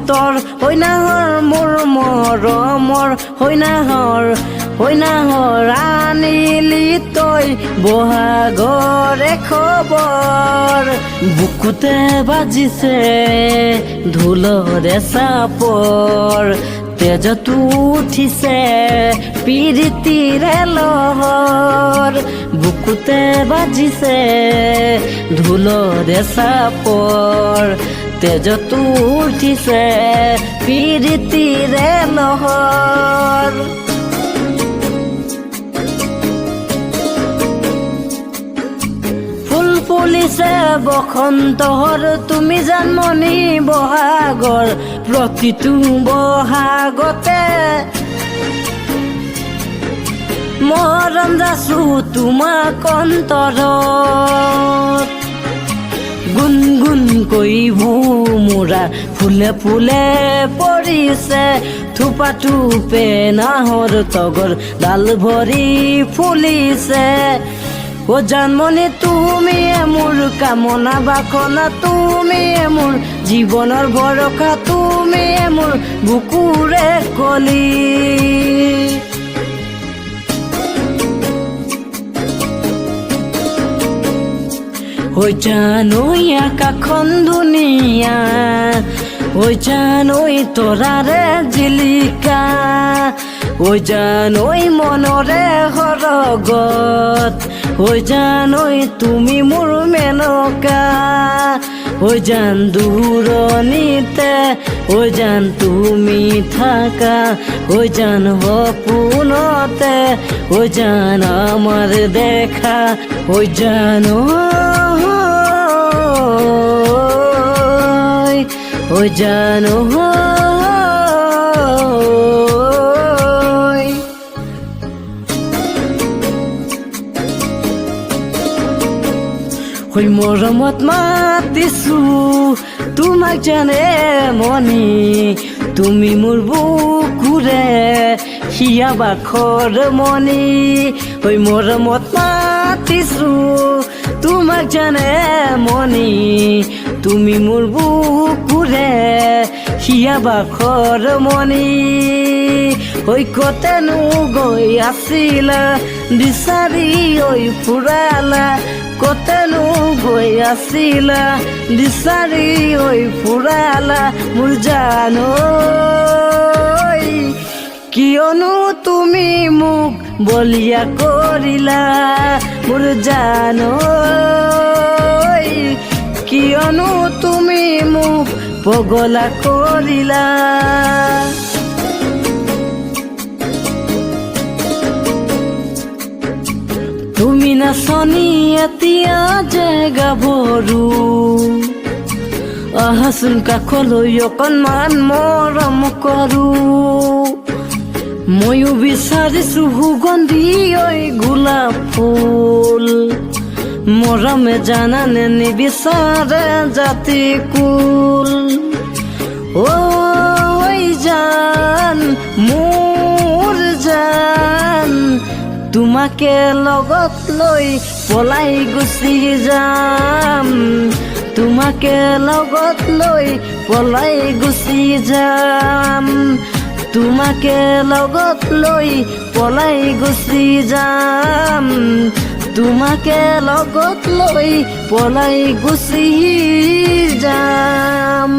অন্তৰ হৈনাহৰ মোৰ মৰমৰ হৈনাহৰ আনিলি তই বহাগৰে খবৰ বুকুতে বাজিছে ঢোলৰে চাপৰ তেজতো উঠিছে প্ৰীতিৰে লহৰ বুকুতে বাজিছে ঢোলৰে চাপৰ তেজতো উঠিছে প্ৰীতিৰে লহৰ ফুলিছে বসন্তৰ তুমি জানমণি বহাগৰ প্ৰতিটো বহাগতে মৰম যাচো তোমাক অন্তৰত গুণগুণকৈ ভোমোৰা ফুলে ফুলে পৰিছে থোপা থোপে নাহৰ তগৰ ডাল ভৰি ফুলিছে ও জানমণি তুমিয়ে মোৰ কামনা বাসনা তুমিয়ে মোৰ জীৱনৰ ভৰসা তুমিয়ে মোৰ বুকুৰে কলি ঐ জানৈ আকাশখন ধুনীয়া ঐ জানৈ তৰাৰে জিলিকা ঐ জানৈ মনৰে সৰগত ঐ জানৈ তুমি মোৰ মেনকা ঐ জান দূৰণিতে ঐ জান তুমি থাকা ঐ জান সপোনতে ঐ জান আমাৰ দেখা ঐ জান ঐ জান ঐ মৰমত মাতিছো তোমাক জানে মনি তুমি মোৰ বুকুৰে হিয়া বাখৰ মনি ঐ মৰমত মাতিছো তোমাক জানে মনি তুমি মোৰ বুকুৰে হিয়া বাখৰ মনি ঐ কতেনো গৈ আছিলা বিচাৰি ঐ ফুৰালা কতেনো গৈ আছিলা বিচাৰি ঐ ফুৰালা মোৰ জানৈ কিয়নো তুমি মোক বলিয়া কৰিলা মোৰ জানৈ কিয়নো তুমি মোক পগলা কৰিলা তুমি নাচনি এতিয়া যে গাভৰু আহাচোন কাষলৈ অকণমান মৰম কৰো ময়ো বিচাৰিছো সুগন্ধি ঐ গোলাপ ফুল মৰমে জানানে নিবিচাৰে জাতি কুল ঐ জান মোৰ জান তোমাকে লগত লৈ পলাই গুচি যাম তোমাকে লগত লৈ পলাই গুচি যাম তোমাকে লগত লৈ পলাই গুচি যাম তোমাকে লগত লৈ পলাই গুচি যাম